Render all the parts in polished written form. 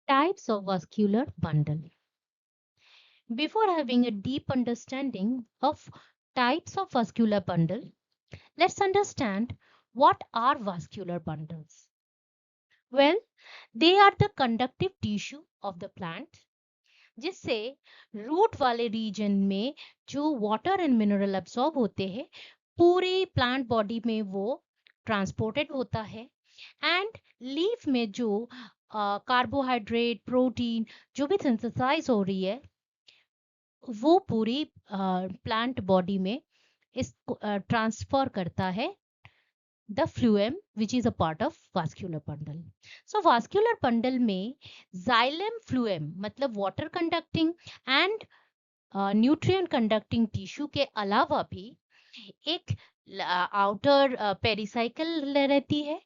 Types of vascular bundle. Before having a deep understanding of types of vascular bundle, let's understand what are vascular bundles. Well, they are the conductive tissue of the plant जिससे root वाले reason में जो water and mineral absorb होते हैं पूरे plant body में वो transported होता है एंड लीफ में जो कार्बोहाइड्रेट प्रोटीन जो भी सिंथेसाइज हो रही है वो पूरी प्लांट बॉडी में इस ट्रांसफर करता है the phloem which is a part of vascular bundle. So vascular bundle में xylem phloem मतलब water conducting and nutrient conducting tissue के अलावा भी एक आउटर पेरिसाइकल रहती है,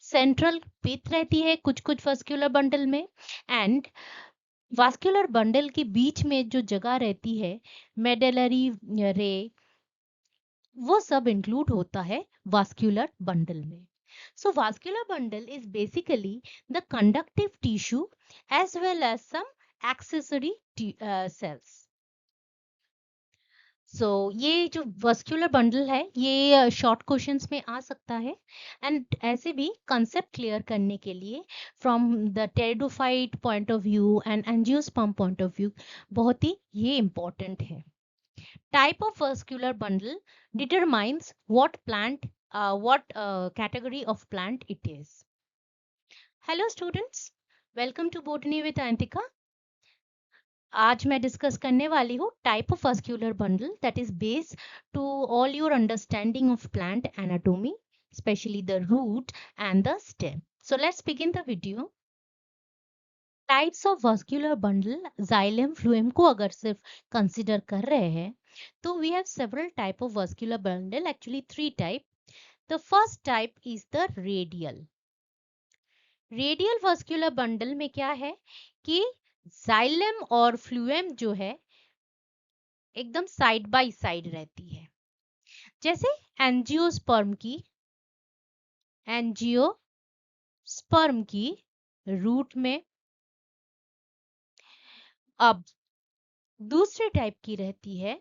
सेंट्रल पिथ रहती है कुछ कुछ वास्कुलर बंडल में एंड वास्कुलर बंडल के बीच में जो जगह रहती है मेडलरी रे वो सब इंक्लूड होता है वास्कुलर बंडल में. So vascular bundle is basically the conductive tissue as well as some accessory cells. So ये जो vascular bundle है ये शॉर्ट क्वेश्चंस में आ सकता है एंड ऐसे भी कंसेप्ट क्लियर करने के लिए from the pteridophyte point of view and angiosperm point of view बहुत ही ये इम्पोर्टेंट है. Type of vascular bundle determines what category of plant it is. Hello students, welcome to Botany with Antika. आज मैं discuss करने वाली हूँ type of vascular bundle that is based to all your understanding of plant anatomy, especially the root and the stem. So let's begin the video. Types of vascular bundle xylem phloem को अगर सिर्फ consider कर रहे हैं तो we have several type of vascular bundle, actually 3 type. The first type is the radial. Radial vascular bundle में क्या है कि xylem और phloem जो है एकदम साइड बाय साइड रहती है, जैसे एंजियोस्पर्म की रूट में. अब दूसरे टाइप की रहती है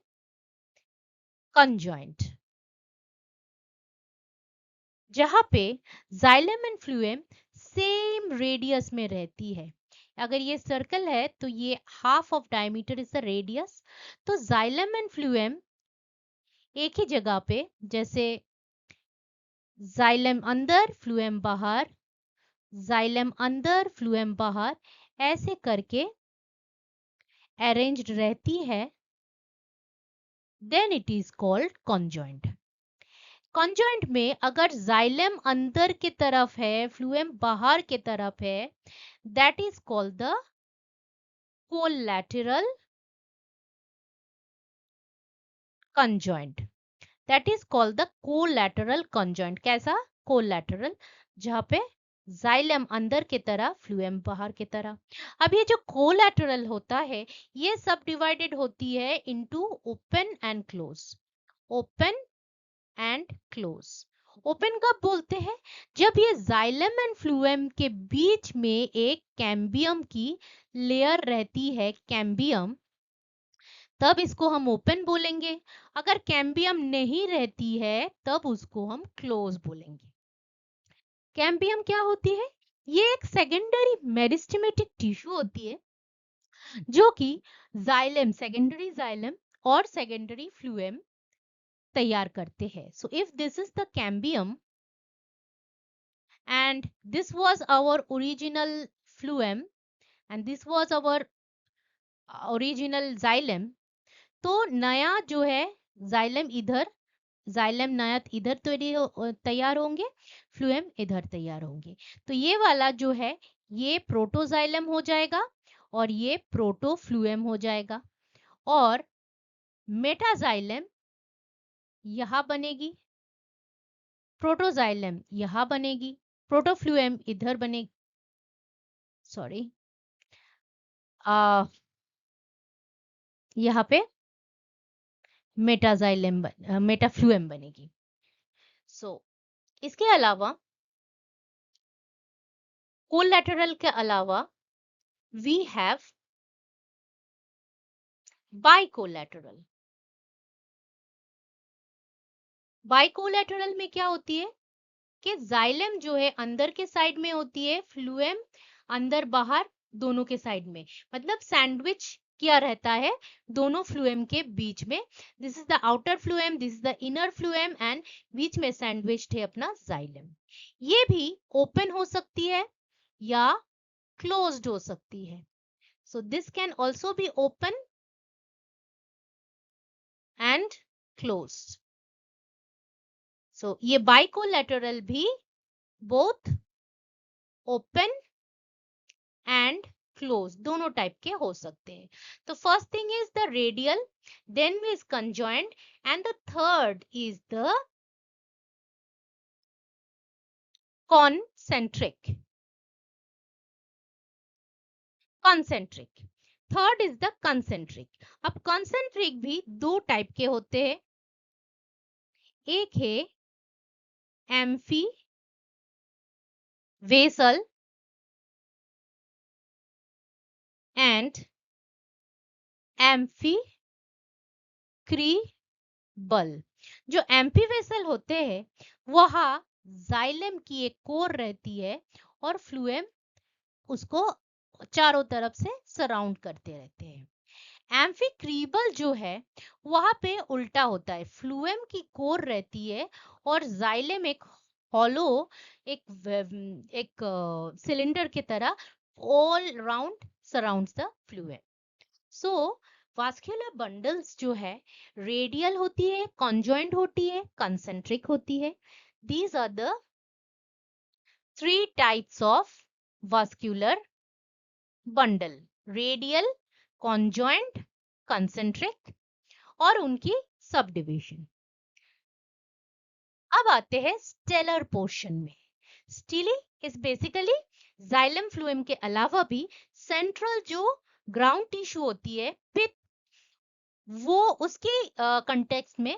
कंजॉइंट, जहां पे जाइलम एंड फ्लूएम सेम रेडियस में रहती है. अगर ये सर्कल है तो ये half of diameter is the radius. तो जाइलम एंड फ्लूएम एक ही जगह पे, जैसे जाइलम अंदर फ्लूएम बाहर, जाइलम अंदर फ्लूएम बाहर, ऐसे करके अरेंज्ड रहती है. Then it is called conjoint. Conjoint में अगर जाइलम अंदर की तरफ है फ्लूएम बाहर की तरफ है, that is called the collateral conjoint. That is called the collateral conjoint. कैसा? कोलैटरल, जहां पे जाइलम अंदर की तरह फ्लूएम बाहर की तरह. अब ये जो कोलैटरल होता है ये सब डिवाइडेड होती है into open and close. Open and close. Open कब बोलते हैं? जब ये जाइलम एंड फ्लूएम के बीच में एक कैम्बियम की लेयर रहती है, कैम्बियम, तब इसको हम ओपन बोलेंगे. अगर कैम्बियम नहीं रहती है तब उसको हम क्लोज बोलेंगे. कैम्बियम क्या होती है? ये एक सेकेंडरी मेरिस्टेमेटिक टिश्यू होती है जो कि जाइलम, सेकेंडरी जाइलम और सेकेंडरी फ्लूएम तैयार करते हैं. So if this is the cambium and this was our original phloem and this was our original xylem, तो नया जो है xylem इधर, xylem नया इधर तैयार होंगे, फ्लूएम इधर तैयार होंगे. तो ये वाला जो है ये प्रोटोजाइलम हो जाएगा और ये प्रोटोफ्लूएम हो जाएगा. और मेटाजाइलम यहां बनेगी, प्रोटोजाइलम यहां बनेगी, प्रोटोफ्लूएम इधर बनेगी. सॉरी, यहाँ पे मेटाफ्लूएम बनेगी. सो इसके अलावा कोलैटरल के अलावा we have बाइकोलैटरल। बाइकोलैटरल में क्या होती है कि जाइलम जो है अंदर के साइड में होती है, फ्लूएम अंदर बाहर दोनों के साइड में, मतलब सैंडविच किया रहता है दोनों फ्लूएम के बीच में। This is the outer phloem, this is the inner phloem and बीच में सैंडविच है अपना जाइलम। ये भी ओपन हो सकती है या क्लोज्ड हो सकती है। So this can also be open and closed. So ये बाइकोलैटरल भी बोथ ओपन एंड क्लोज दोनों टाइप के हो सकते हैं। तो first thing is the radial, then is conjoint and the third is the concentric. Concentric, third is the concentric. अब concentric भी दो टाइप के होते हैं, एक है amphivasal and amphicribral. जो एम्फी वेसल होते हैं वहां जाइलम की एक कोर रहती है और फ्लूएम उसको चारों तरफ से सराउंड करते रहते हैं। एम्फीक्रीबल जो है वहां पे उल्टा होता है, फ्लूएम की कोर रहती है और जाइलम एक हॉलो, एक सिलेंडर की तरह all round surrounds the phloem. So vascular bundles जो है रेडियल होती है, कॉन्जॉइंट होती है, कंसेंट्रिक होती है। These are the three types of vascular bundle, radial, conjoint, concentric और उनकी सब डिविजन। अब आते हैं स्टेलर पोर्शन में। Stele is basically xylem phloem के अलावा भी सेंट्रल जो ग्राउंड टिश्यू होती है पिथ, वो उसके कंटेक्स्ट में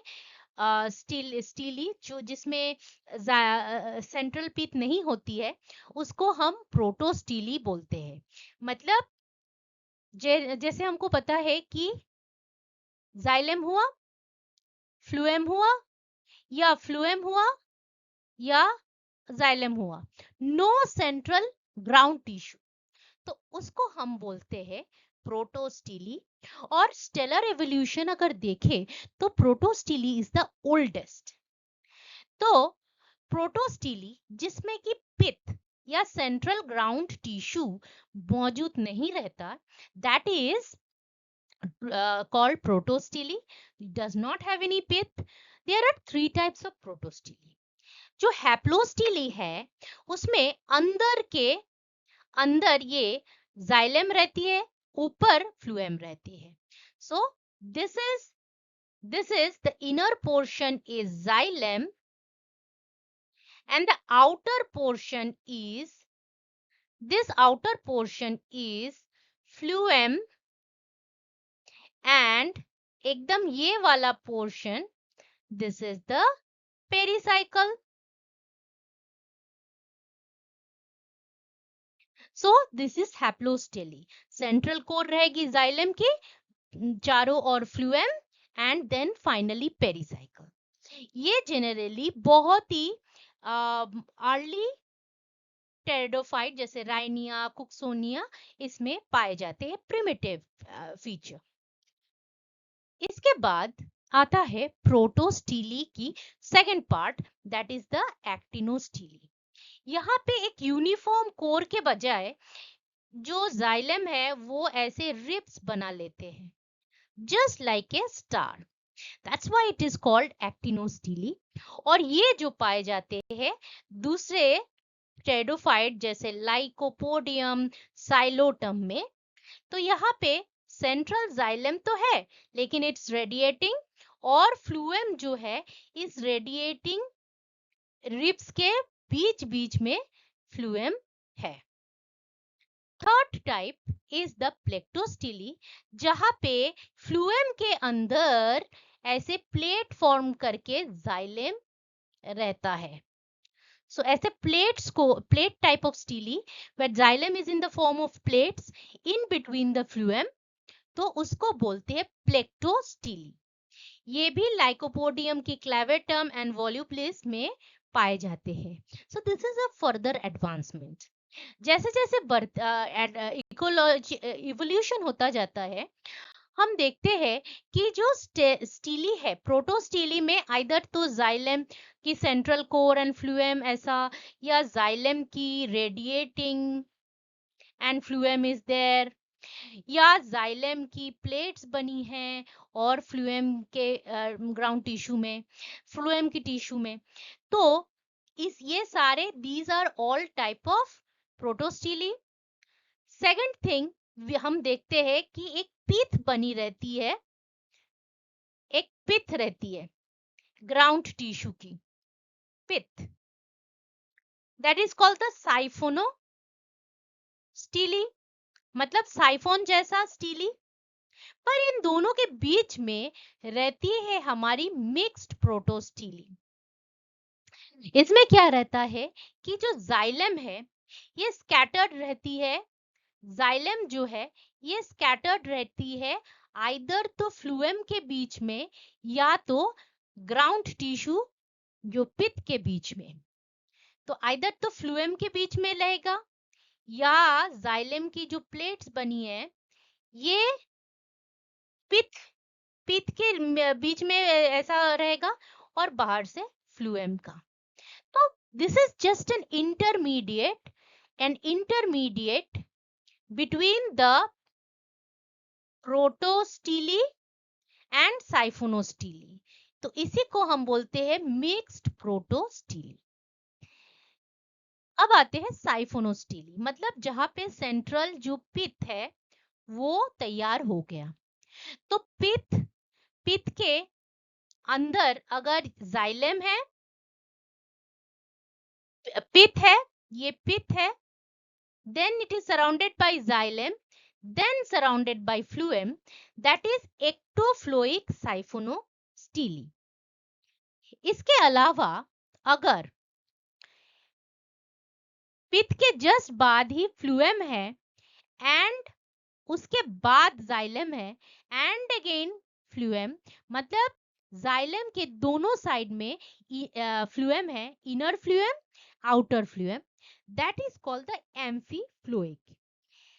स्टीली जो जिसमें सेंट्रल पिथ नहीं होती है उसको हम प्रोटोस्टीली बोलते हैं। मतलब जैसे हमको पता है कि जाइलम हुआ, फ्लूएम हुआ या फ्लूएम हुआ या जाइलम हुआ, नो सेंट्रल ग्राउंड टिश्यू, तो उसको हम बोलते हैं प्रोटोस्टीली। और स्टेलर एवोल्यूशन अगर देखें तो प्रोटोस्टीली इज द ओल्डेस्ट। तो प्रोटोस्टीली जिसमें कि पिथ या सेंट्रल ग्राउंड टिश्यू मौजूद नहीं रहता, that is called protostele, does not have any pith. There are three types of protostele. जो हैप्लोस्टीली है उसमें अंदर ये जाइलम रहती है, ऊपर फ्लूएम रहती है। सो this is the inner portion is xylem and the outer portion is phloem and एकदम ये वाला portion this is the pericycle. So this is haplostele, central core रहेगी जाइलम की, चारों ओर phloem and then finally pericycle. ये generally बहुत ही अर्ली टेरिडोफाइट जैसे राइनिया, कुक्सोनिया इसमें पाए जाते हैं, प्रिमिटिव फीचर। इसके बाद आता है प्रोटोस्टीली की second part, that is the actinostele. यहाँ पे एक यूनिफॉर्म कोर के बजाय जो जाइलम है वो ऐसे रिब्स बना लेते हैं, just like a star, that's why it is called actinostele. और ये जो पाए जाते हैं दूसरे टेरिडोफाइट जैसे लाइकोपोडियम, साइलोटम में। तो यहाँ पे सेंट्रल जाइलम तो है लेकिन इट्स रेडिएटिंग, और फ्लूएम जो है इस रेडिएटिंग रिब्स के बीच बीच में फ्लूएम है। थर्ड टाइप इज द प्लेक्टोस्टीली, जहां पे फ्लूएम के अंदर ऐसे प्लेट फॉर्म करके जाइलम रहता है। So ऐसे प्लेट्स को, plate type of steely where xylem is in the form of plates in between the phloem, तो उसको बोलते हैं प्लेक्टोस्टीली। ये भी लाइकोपोडियम की क्लेवेटम एंड वॉल्यूप्लिस में पाए जाते हैं। सो this is a further advancement. जैसे जैसे इवोल्यूशन होता जाता है, हम देखते हैं कि जो स्टीली है, प्रोटोस्टीली में आइदर तो जाइलम की सेंट्रल कोर एंड फ्लूएम ऐसा, या जाइलम की रेडिएटिंग एंड फ्लूएम इज देयर, या जाइलम की प्लेट्स बनी हैं और फ्लूएम के ग्राउंड टिश्यू में, फ्लूएम की टिश्यू में। तो इस ये सारे these are all type of protostele. Second thing हम देखते हैं कि एक पिथ बनी रहती है, एक पिथ रहती है ग्राउंड टिश्यू की, pith, that is called the siphonostele, मतलब साइफोन जैसा स्टीली। पर इन दोनों के बीच में रहती है हमारी मिक्स्ड प्रोटोस्टीली। इसमें क्या रहता है कि जो जाइलम है ये स्कैटर्ड रहती है, जाइलम जो है ये स्कैटर्ड रहती है आइदर तो फ्लूएम के बीच में या तो ग्राउंड टिश्यू जो पिथ के बीच में। तो आइदर तो फ्लूएम के बीच में रहेगा या जाइलम की जो प्लेट्स बनी है ये पिथ, पिथ के बीच में ऐसा रहेगा और बाहर से फ्लूएम का। तो this is just an intermediate between the protostele and siphonostele. तो इसी को हम बोलते हैं मिक्स्ड प्रोटोस्टीली। अब आते हैं साइफोनोस्टीली, मतलब जहां पे सेंट्रल जो पिथ है वो तैयार हो गया। तो पिथ, पिथ के अंदर अगर जाइलम है, पिथ है, ये पिथ है, then it is surrounded by xylem, then surrounded by phloem, that is ectofloic siphonostele। इसके अलावा अगर पिथ के जस्ट बाद ही फ्लूएम है एंड उसके बाद जाइलम है एंड अगेन फ्लूएम, मतलब जाइलम के दोनों साइड में फ्लूएम है, inner phloem, outer phloem, that is called the amphiphloic.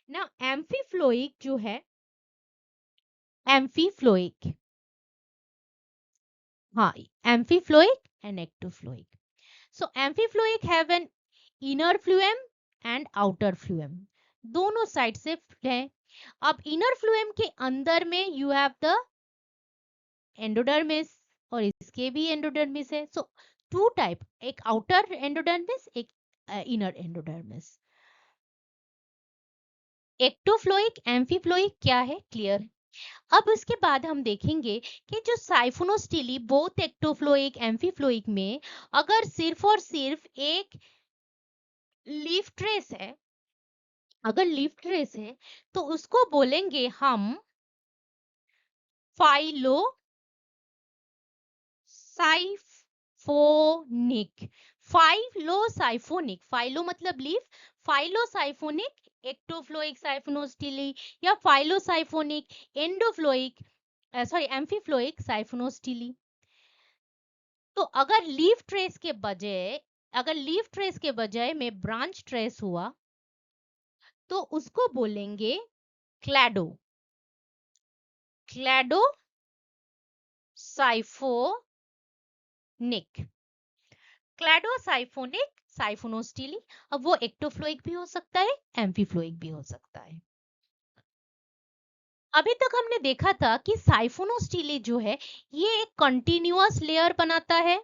ना एम्फीफ्लोइक जो है, एम्फीफ्लोइक, हाँ, amphiphloic and ectophloic. So amphiphloic have an inner phloem and outer phloem, दोनों साइड से है। अब इनर फ्लूएम के अंदर में यू हैव द एंडोडर्मिस और इसके भी एंडोडर्मिस है। सो टू टाइप, एक आउटर एंडोडर्मिस, एक इनर एंडोडर्मिस। एक्टोफ्लोइक एम्फीफ्लोइक क्या है, क्लियर है। अब उसके बाद हम देखेंगे कि जो साइफोनोस्टीली बोथ एक्टोफ्लोइक एम्फीफ्लोइक में अगर सिर्फ और सिर्फ एक लीफ ट्रेस है, अगर लीफ ट्रेस है तो उसको बोलेंगे हम फाइलो साइफोनिक, फाइलोसाइफोनिक, फाइलो मतलब लीफ, फाइलोसाइफोनिक एक्टोफ्लोइक साइफोनोस्टीली या फाइलोसाइफोनिक एंडोफ्लोइक सॉरी एम्फीफ्लोइक साइफोनोस्टीली। तो अगर लीफ ट्रेस के बजाय, अगर लीफ ट्रेस के बजाय में ब्रांच ट्रेस हुआ तो उसको बोलेंगे क्लैडो, क्लैडो साइफोनिक, क्लैडोसाइफोनिक साइफोनोस्टीली। अब वो एक्टोफ्लोइक भी हो सकता है, एम्फीफ्लोइक भी हो सकता है। अभी तक हमने देखा था कि साइफोनोस्टीली जो है ये एक कंटिन्यूअस लेयर बनाता है,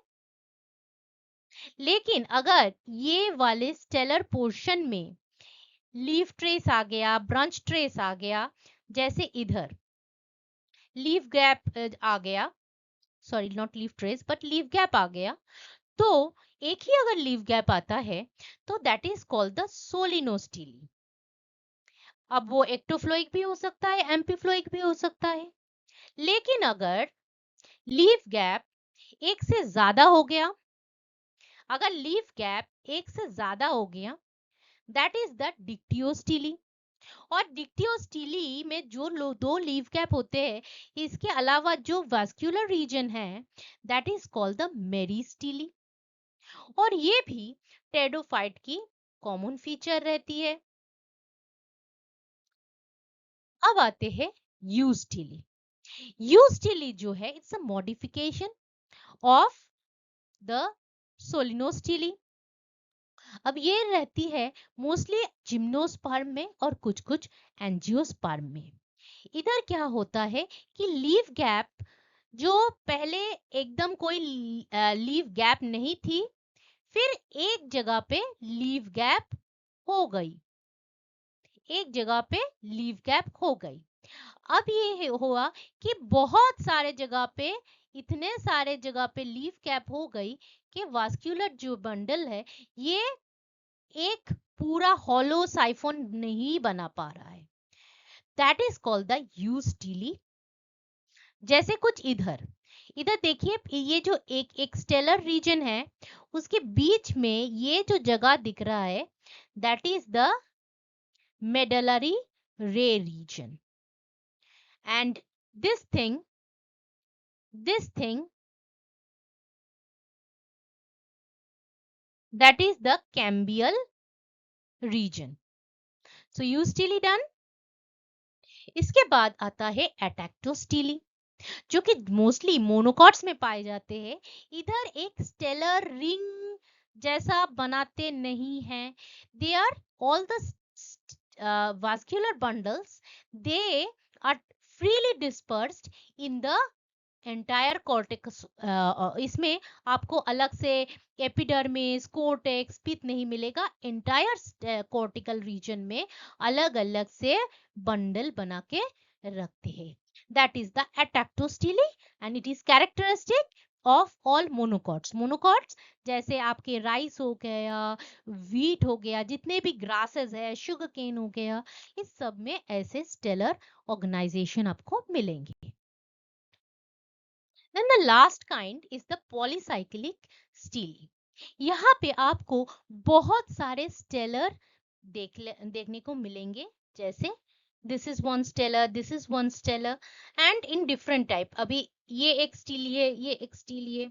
लेकिन अगर ये वाले स्टेलर पोर्शन में लीफ ट्रेस आ गया, ब्रांच ट्रेस आ गया, जैसे इधर लीफ गैप आ गया, sorry not leaf trace but leaf gap आ गया, तो एक ही अगर लीफ गैप आता है तो दैट इज कॉल्ड द सोलिनोस्टीली। अब वो एक्टोफ्लोइक भी हो सकता है, एम्पीफ्लोइक भी हो सकता है। लेकिन अगर लीफ गैप एक से ज्यादा हो गया, अगर लीफ गैप एक से ज्यादा हो गया दैट इज द डिक्टियोस्टिली। और डिक्टियोस्टिली में जो दो लीफ गैप होते हैं, इसके अलावा जो वास्कुलर रीजन है दैट इज कॉल्ड द मेरिस्टिली। और ये भी टेडोफाइट की कॉमन फीचर रहती है। अब आते हैं यूस्टिली। यूस्टिली जो है it's a modification of the solenostele. अब ये रहती है मोस्टली जिम्नोस्पर्म में और कुछ कुछ एंजियोस्पर्म में। इधर क्या होता है कि लीफ गैप जो पहले एकदम कोई लीफ गैप नहीं थी, फिर एक जगह पे लीफ गैप हो गई, एक जगह पे लीफ गैप हो गई। अब ये हुआ कि बहुत सारे जगह पे, इतने सारे जगह पे लीफ गैप हो गई कि वास्कुलर जो बंडल है ये एक पूरा हॉलो साइफोन नहीं बना पा रहा है। That is called the eustele. जैसे कुछ इधर इधर देखिए, ये जो एक स्टेलर रीजन है उसके बीच में ये जो जगह दिख रहा है that is the medullary ray region. And this thing that is the cambial region. So eustele done. इसके बाद आता है एटेक्टोस्टिली जो कि मोस्टली मोनोकॉट्स में पाए जाते हैं। इधर एक स्टेलर रिंग जैसा बनाते नहीं हैं। They are all the vascular bundles, they are freely dispersed in the entire cortex. इसमें आपको अलग से एपिडर्मिस, कोर्टेक्स, पित नहीं मिलेगा। एंटायर कॉर्टिकल रीजन में अलग अलग से बंडल बना के रखते हैं। That is the atactostele and it is characteristic of all monocots. Monocots जैसे आपके राइस हो गया, वीट हो गया, जितने भी ग्रासेस है, शुगर केन हो गया, इस सब में ऐसे स्टेलर ऑर्गेनाइजेशन आपको मिलेंगे। Then the last kind is the polycyclic stele. यहाँ पे आपको बहुत सारे स्टेलर देखने को मिलेंगे। जैसे this is one stellar, this is one stellar and in different type। अभी ये एक स्टीलिए, ये एक stelae.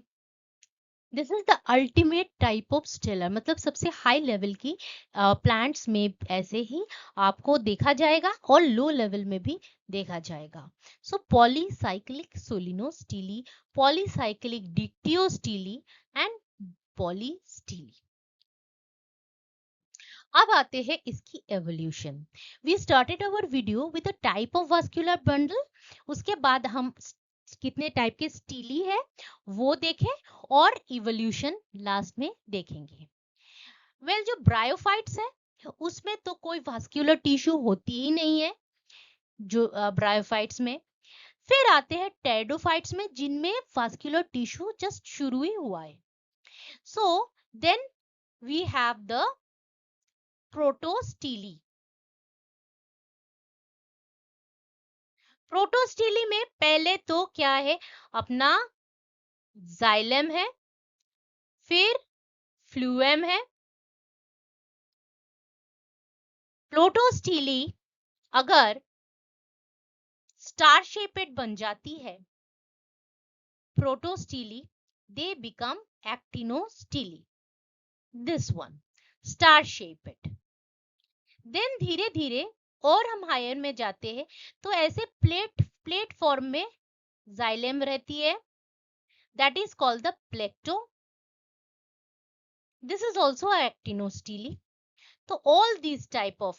This is the ultimate type of stellar, मतलब सबसे हाई लेवल की प्लांट्स में ऐसे ही आपको देखा जाएगा और लो लेवल में भी देखा जाएगा। So polycyclic solenostele, polycyclic dictyostele and polystele. अब आते हैं इसकी evolution. We started our video with the type of vascular bundle. उसके बाद हम कितने टाइप के स्टीली है वो देखें और इवोल्यूशन लास्ट में देखेंगे। वेल जो ब्रायोफाइट्स है उसमें तो कोई वास्कुलर टिश्यू होती ही नहीं है जो ब्रायोफाइट्स में। फिर आते हैं टेरिडोफाइट्स में जिनमें वास्कुलर टिश्यू जस्ट शुरू ही हुआ है। So then we have the protostele. Protostele में पहले तो क्या है, अपना जाइलम है, फिर फ्लूएम है। प्रोटोस्टिली अगर स्टार शेपेड बन जाती है, protostele they become actinostele. This one star shaped. Then धीरे धीरे और हम हायर में जाते हैं तो ऐसे प्लेट फॉर्म में जाइलम रहती है, that is called the plecto. This is also actinostele. So all these type of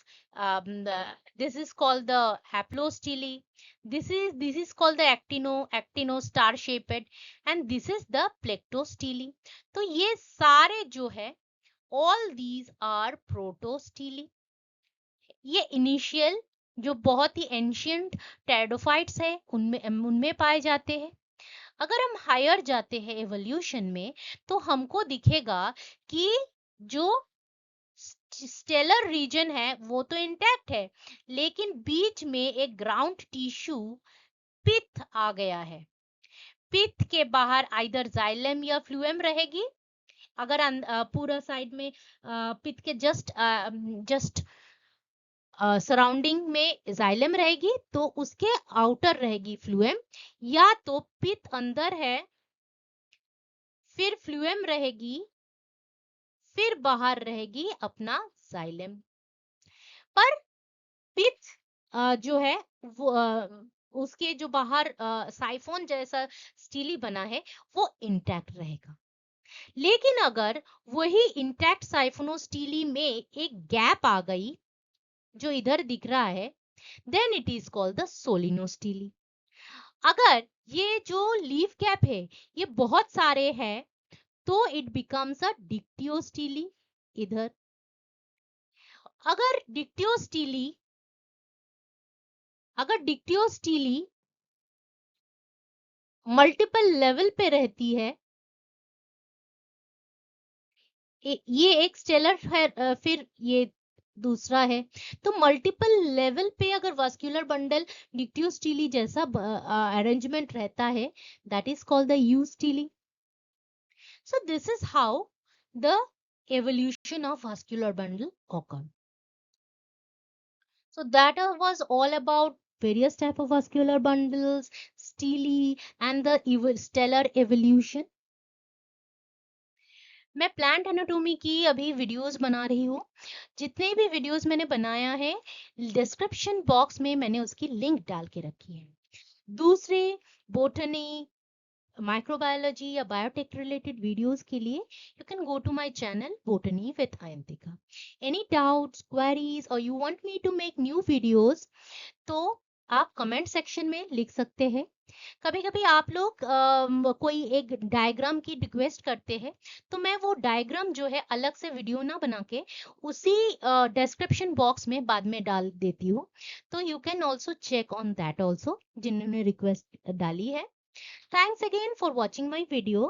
this is called the haplostele. This is called the actino star shaped and this is the plectostele. तो ये सारे जो है all these are protostele. ये initial जो बहुत ही ancient pteridophytes है उनमें पाए जाते हैं। अगर हम हायर जाते हैं एवोल्यूशन में तो हमको दिखेगा कि जो स्टेलर रीजन है वो तो इंटैक्ट है, लेकिन बीच में एक ग्राउंड टिश्यू पिथ आ गया है। पिथ के बाहर आइदर जाइलम या फ्लूएम रहेगी अगर पूरा साइड में पित्त के जस्ट सराउंडिंग में जाइलम रहेगी तो उसके आउटर रहेगी फ्लूएम, या तो पित्त अंदर है फिर फ्लूएम रहेगी फिर बाहर रहेगी अपना जाइलम। पर पित्त जो है वो उसके जो बाहर साइफोन जैसा स्टीली बना है वो इंटैक्ट रहेगा। लेकिन अगर वही इंटैक्ट साइफोनोस्टीली में एक गैप आ गई जो इधर दिख रहा है, then it is called the solenostele. अगर ये जो लीफ गैप है ये बहुत सारे हैं तो इट बिकम्स अ डिक्टियोस्टीली इधर। अगर डिक्टियोस्टीली मल्टीपल लेवल पे रहती है, ये एक स्टेलर है फिर ये दूसरा है, तो मल्टीपल लेवल पे अगर वास्कुलर बंडल डिक्टियोस्टीली जैसा अरेंजमेंट रहता है, that is called the eustele. So this is how the evolution of vascular bundle occurred. So that was all about various type of vascular bundles, stele and the stellar evolution. मैं plant anatomy की अभी videos बना रही हूँ। जितने भी videos मैंने बनाया है डिस्क्रिप्शन बॉक्स में मैंने उसकी लिंक डाल के रखी है। दूसरे बोटनी microbiology या biotech related videos के लिए you can go to my channel Botany with Ayantika. Any doubts, queries or you want me to make new videos तो आप कमेंट सेक्शन में लिख सकते हैं। कभी कभी आप लोग कोई एक डायग्राम की रिक्वेस्ट करते हैं तो मैं वो डायग्राम जो है अलग से वीडियो ना बना के उसी डिस्क्रिप्शन बॉक्स में बाद में डाल देती हूँ, तो you can also check on that also जिन्होंने रिक्वेस्ट डाली है। Thanks again for watching my video.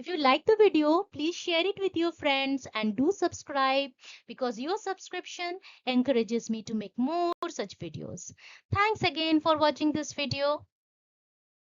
If you like the video, please share it with your friends and do subscribe because your subscription encourages me to make more such videos. Thanks again for watching this video.